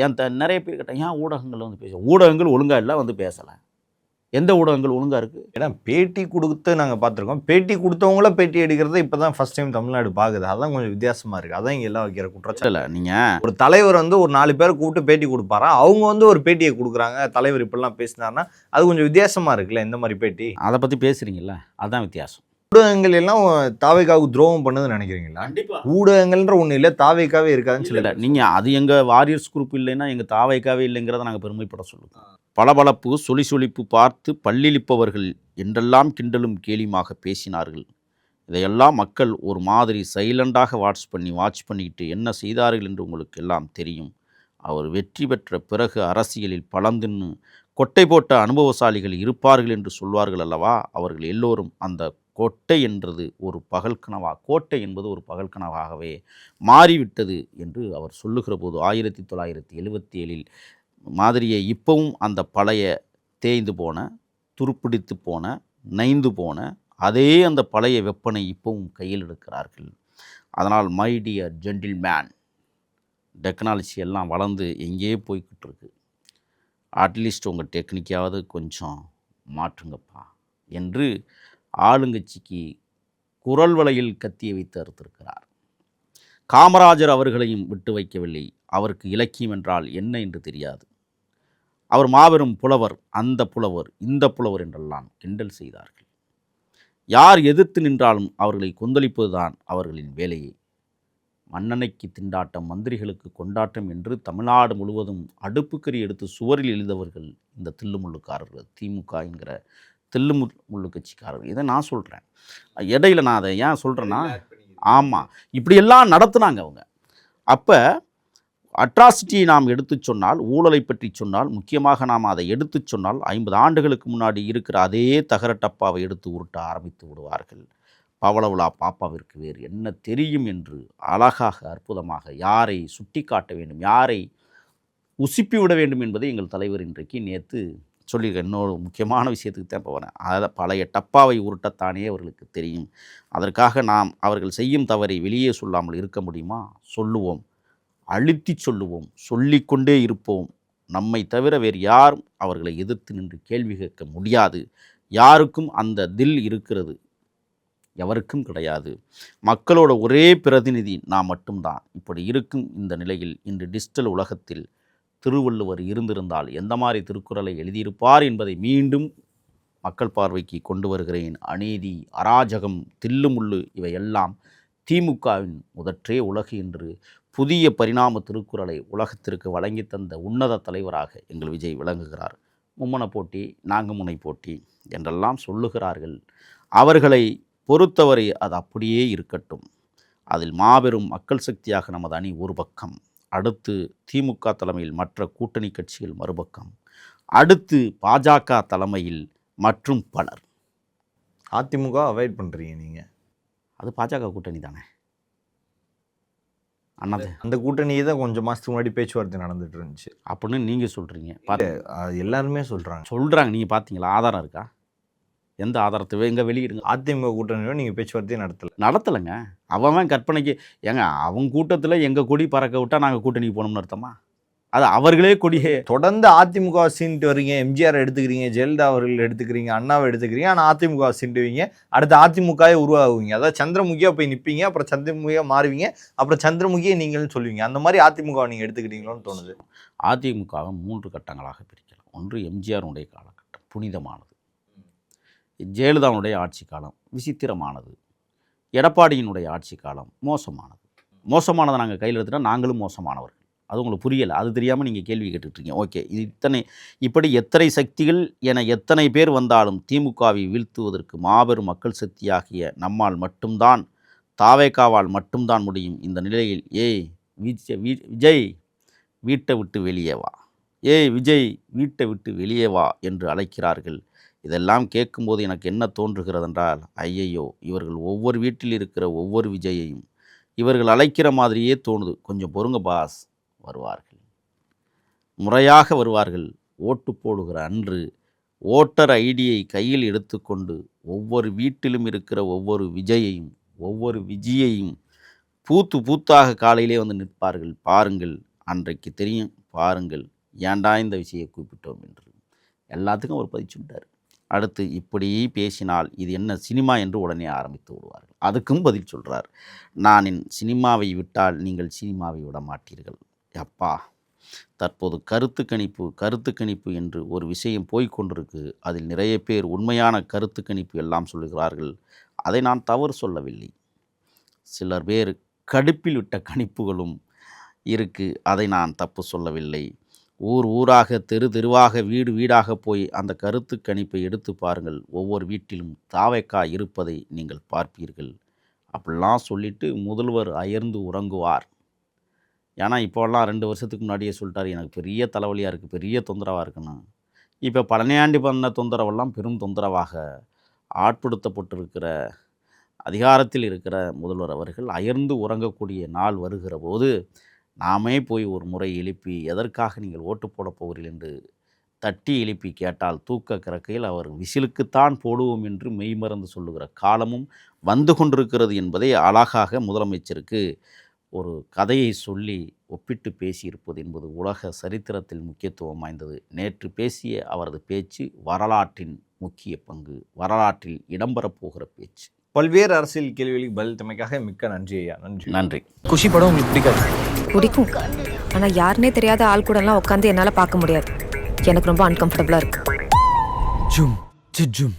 ஏன் நிறைய பேர் கேட்டால் ஏன் ஊடகங்கள் பேச, ஊடகங்கள் ஒழுங்காக இல்லை பேசலை. எந்த ஊடகங்கள் ஒழுங்காக இருக்குது? ஏன்னா பேட்டி கொடுத்து நாங்கள் பார்த்துருக்கோம். பேட்டி கொடுத்தவங்கள பேட்டி எடுக்கிறத இப்போ தான் ஃபஸ்ட் டைம் தமிழ்நாடு பார்க்குது. அதான் கொஞ்சம் வித்தியாசமாக இருக்குது. அதான் இங்கே எல்லாம் வைக்கிற குற்றச்சாட்டு. இல்லை, நீங்கள் ஒரு தலைவர் ஒரு 4 பேரை கூப்பிட்டு பேட்டி கொடுப்பாரா, அவங்க ஒரு பேட்டியை கொடுக்குறாங்க, தலைவர் இப்படிலாம் பேசினார்னா அது கொஞ்சம் வித்தியாசமாக இருக்குல்ல. இந்த மாதிரி பேட்டி அதை பற்றி பேசுகிறீங்களா? அதுதான் வித்தியாசம். ஊடகங்கள் எல்லாம் தாவேக்காவுக்கு துரோகம் பண்ணுதுன்னு நினைக்கிறீங்களா? ஊடகங்கள்ன்ற ஒன்று இல்லை, தாவேக்காவே இருக்காதுன்னு சொல்லல. நீங்கள் அது எங்கள் வாரியர்ஸ் குரூப் இல்லைன்னா எங்கள் தாவேக்காவே இல்லைங்கிறத நாங்கள் பெருமைப்பட சொல்லுவோம். பளபளப்பு சொலிசொலிப்பு பார்த்து பல்லிழிப்பவர்கள் என்றெல்லாம் கிண்டலும் கேலியுமாக பேசினார்கள். இதையெல்லாம் மக்கள் ஒரு மாதிரி சைலண்டாக வாட்ச் பண்ணிக்கிட்டு என்ன செய்தார்கள் என்று உங்களுக்கு எல்லாம் தெரியும். அவர் வெற்றி பெற்ற பிறகு அரசியலில் பலந்தின்னு கொட்டை போட்ட அனுபவசாலிகள் இருப்பார்கள் என்று சொல்வார்கள் அல்லவா? அவர்கள் எல்லோரும் அந்த கோட்டை என்பது ஒரு பகல் கனவாகவே மாறிவிட்டது என்று அவர் சொல்லுகிற போது 1977 மாதிரியே இப்பவும் அந்த பழைய தேய்ந்து போன, துருப்பிடித்து போன, நைந்து போன அதே அந்த பழைய வெப்பனை இப்பவும் கையில் எடுக்கிறார்கள். அதனால் மை டியர் ஜென்டில்மேன், டெக்னாலஜி எல்லாம் வளர்ந்து எங்கேயே போய்கிட்டு இருக்கு, அட்லீஸ்ட் உங்கள் டெக்னிக்காவது கொஞ்சம் மாற்றுங்கப்பா என்று ஆளுங்கட்சிக்கு குரல் வலையில் கத்தியை வைத்து அறுத்திருக்கிறார். காமராஜர் அவர்களையும் விட்டு வைக்கவில்லை. அவருக்கு இலக்கியம் என்றால் என்ன என்று தெரியாது. அவர் மாபெரும் புலவர், அந்த புலவர் இந்த புலவர் என்றெல்லாம் கிண்டல் செய்தார்கள். யார் எதிர்த்து நின்றாலும் அவர்களை கொந்தளிப்பதுதான் அவர்களின் வேலையே. மன்னனைக்கு திண்டாட்டம், மந்திரிகளுக்கு கொண்டாட்டம் என்று தமிழ்நாடு முழுவதும் அடுப்புக்கறி எடுத்து சுவரில் எழுதவர்கள் இந்த தில்லுமுள்ளுக்காரர்கள், திமுக என்கிற தில்லுமுள்ளு கட்சிக்காரர்கள். இதை நான் சொல்கிறேன். இடையில நான் அதை ஏன் சொல்கிறேன்னா, ஆமாம், இப்படியெல்லாம் நடத்துனாங்க அவங்க. அப்போ அட்ராசிட்டியை நாம் எடுத்து சொன்னால், ஊழலை பற்றி சொன்னால், முக்கியமாக நாம் அதை எடுத்து சொன்னால் 50 ஆண்டுகளுக்கு முன்னாடி இருக்கிற அதே தகர டப்பாவை எடுத்து உருட்ட ஆரம்பித்து விடுவார்கள். பவளவுலா பாப்பாவிற்கு வேறு என்ன தெரியும் என்று அழகாக அற்புதமாக யாரை சுட்டி காட்ட வேண்டும், யாரை உசுப்பி விட வேண்டும் என்பதை எங்கள் தலைவர் இன்றைக்கு நேற்று சொல்லியிருக்க. இன்னொரு முக்கியமான விஷயத்துக்கு தான் போகிறேன். அதை பழைய டப்பாவை உருட்டத்தானே அவர்களுக்கு தெரியும். அதற்காக நாம் அவர்கள் செய்யும் தவறை வெளியே சொல்லாமல் இருக்க முடியுமா? சொல்லுவோம், அழுத்தி சொல்லுவோம், சொல்லிக்கொண்டே இருப்போம். நம்மை தவிர வேறு யாரும் அவர்களை எதிர்த்து நின்று கேள்வி கேட்க முடியாது. யாருக்கும் அந்த தில் இருக்கிறது, எவருக்கும் கிடையாது. மக்களோட ஒரே பிரதிநிதி நான் மட்டும்தான். இப்படி இருக்கும் இந்த நிலையில் இன்று டிஜிட்டல் உலகத்தில் திருவள்ளுவர் இருந்திருந்தால் எந்த மாதிரி திருக்குறளை எழுதியிருப்பார் என்பதை மீண்டும் மக்கள் பார்வைக்கு கொண்டு வருகிறேன். அநீதி, அராஜகம், தில்லுமுள்ளு இவையெல்லாம் திமுகவின் முதற்றே உலகு என்று புதிய பரிணாம திருக்குறளை உலகத்திற்கு வழங்கி தந்த உன்னத தலைவராக எங்கள் விஜய் விளங்குகிறார். மும்மன போட்டி, நான்குமுனை போட்டி என்றெல்லாம் சொல்லுகிறார்கள். அவர்களை பொறுத்தவரை அது அப்படியே இருக்கட்டும். அதில் மாபெரும் மக்கள் சக்தியாக நமது அணி ஒரு பக்கம், அடுத்து திமுக தலைமையில் மற்ற கூட்டணி கட்சிகள் மறுபக்கம், அடுத்து பாஜக தலைமையில் மற்றும் பலர். அதிமுக அவாய்ட் பண்ணுறீங்க நீங்கள்? அது பாஜக கூட்டணி தானே அண்ணாது. அந்த கூட்டணியே தான் கொஞ்சம் மாதத்துக்கு முன்னாடி பேச்சுவார்த்தை நடந்துட்டு இருந்துச்சு அப்படின்னு நீங்கள் சொல்கிறீங்க. எல்லாருமே சொல்கிறாங்க. நீங்கள் பார்த்தீங்களா? ஆதாரம் இருக்கா? எந்த ஆதாரத்தை எங்கே வெளியிடுங்க? அதிமுக கூட்டணியோ நீங்கள் பேச்சுவார்த்தையே நடத்தலைங்க. அவன் கற்பனைக்கு ஏங்க, அவங்க கூட்டத்தில் எங்கள் கொடி பறக்க விட்டால் நாங்கள் கூட்டணிக்கு போகணும்னு அர்த்தமா? அது அவர்களே கொடியே. தொடர்ந்து அதிமுக சீன்ட்டு வரீங்க, எம்ஜிஆர் எடுத்துக்கிறீங்க, ஜெயலலிதா அவர்கள் எடுத்துக்கிறீங்க, அண்ணாவை எடுத்துக்கிறீங்க, ஆனால் அதிமுக சீண்டுவீங்க, அடுத்து அதிமுகவே உருவாகுவீங்க. அதாவது சந்திரமுகியாக போய் நிற்பீங்க, அப்புறம் சந்திரமுகியாக மாறுவீங்க, அப்புறம் சந்திரமுகியை நீங்கள்னு சொல்லுவீங்க. அந்த மாதிரி அதிமுகவை நீங்கள் எடுத்துக்கிட்டீங்களோன்னு தோணுது. அதிமுகவை 3 கட்டங்களாக பிரிக்கலாம். ஒன்று எம்ஜிஆருடைய காலகட்டம், புனிதமானது. ஜெயலலிதாவுடைய ஆட்சி காலம் விசித்திரமானது. எடப்பாடியினுடைய ஆட்சி காலம் மோசமானது. மோசமானதை நாங்கள் கையில் எடுத்துட்டால் நாங்களும் மோசமானவர்கள். அது உங்களுக்கு புரியலை, அது தெரியாமல் நீங்கள் கேள்வி கேட்டுட்ருக்கீங்க. ஓகே, இது இப்படி எத்தனை சக்திகள் என எத்தனை பேர் வந்தாலும் திமுகவை வீழ்த்துவதற்கு மாபெரும் மக்கள் சக்தியாகிய நம்மால் மட்டும்தான், தாவேகாவால் மட்டும்தான் முடியும். இந்த நிலையில் விஜய் வீட்டை விட்டு வெளியே வா, விஜய் வீட்டை விட்டு வெளியே வா என்று அழைக்கிறார்கள். இதெல்லாம் கேட்கும்போது எனக்கு என்ன தோன்றுகிறதென்றால், ஐயையோ, இவர்கள் ஒவ்வொரு வீட்டில் இருக்கிற ஒவ்வொரு விஜயையும் இவர்கள் அழைக்கிற மாதிரியே தோணுது. கொஞ்சம் பொறுங்க பாஸ், வருவார்கள், முறையாக வருவார்கள். ஓட்டு போடுகிற அன்று ஓட்டர் ஐடியை கையில் எடுத்துக்கொண்டு ஒவ்வொரு வீட்டிலும் இருக்கிற ஒவ்வொரு விஜயையும் ஒவ்வொரு விஜயையும் பூத்தாக காலையிலே வந்து நிற்பார்கள். பாருங்கள், அன்றைக்கு தெரியும். பாருங்கள், ஏன்டா இந்த விஷயம் கூப்பிட்டோம் என்று. எல்லாத்துக்கும் ஒரு பதில் சொல்லிட்டார். அடுத்து இப்படி பேசினால் இது என்ன சினிமா என்று உடனே ஆரம்பித்து விடுவார்கள். அதுக்கும் பதில் சொல்கிறார். நான் என் சினிமாவை விட்டால் நீங்கள் சினிமாவை விட மாட்டீர்கள். அப்பா, தற்போது கருத்து கணிப்பு என்று ஒரு விஷயம் போய்கொண்டிருக்கு. அதில் நிறைய பேர் உண்மையான கருத்து கணிப்பு எல்லாம் சொல்லுகிறார்கள். அதை நான் தவறு சொல்லவில்லை. சிலர் பேர் கடுப்பில் விட்ட கணிப்புகளும் இருக்குது. அதை நான் தப்பு சொல்லவில்லை. ஊராக தெருவாக வீடாக போய் அந்த கருத்து கணிப்பை எடுத்து பாருங்கள். ஒவ்வொரு வீட்டிலும் தாவேக்கா இருப்பதை நீங்கள் பார்ப்பீர்கள். அப்படிலாம் சொல்லிவிட்டு முதல்வர் அயர்ந்து உறங்குவார். ஏன்னா இப்போல்லாம் 2 வருஷத்துக்கு முன்னாடியே சொல்லிட்டார், எனக்கு பெரிய தலைவலியாக இருக்குது, பெரிய தொந்தரவாக இருக்குன்னு. இப்போ பழனியாண்டி பண்ண தொந்தரவெல்லாம் பெரும் தொந்தரவாக ஆட்படுத்தப்பட்டிருக்கிற அதிகாரத்தில் இருக்கிற முதல்வர் அவர்கள் அயர்ந்து உறங்கக்கூடிய நாள் வருகிற போது நாமே போய் ஒரு முறை எழுப்பி, எதற்காக நீங்கள் ஓட்டு போட போகிறீர்கள் என்று தட்டி எழுப்பி கேட்டால் தூக்க கிறக்கையில் அவர் விசிலுக்குத்தான் போடுவோம் என்று மெய்மறந்து சொல்லுகிற காலமும் வந்து கொண்டிருக்கிறது என்பதை அழகாக முதலமைச்சருக்கு ஒரு கதையை சொல்லி ஒப்பிட்டு பேசியிருப்பது என்பது உலக சரித்திரத்தில் முக்கியத்துவம் வாய்ந்தது. நேற்று பேசிய அவரது பேச்சு வரலாற்றின் முக்கிய பங்கு, வரலாற்றில் இடம்பெறப் போகிற பேச்சு. பல்வேறு அரசியல் கேள்விகளுக்கு பதில் தமைக்காக மிக்க நன்றி ஐயா. நன்றி. நன்றி. குஷி படம் உங்களுக்கு பிடிக்காது? பிடிக்கும், ஆனால் யாருனே தெரியாத ஆள் கூடலாம் உட்காந்து என்னால் பார்க்க முடியாது. எனக்கு ரொம்ப அன்கம்ஃபர்டபுளாக இருக்கு. ஜும் ஜும்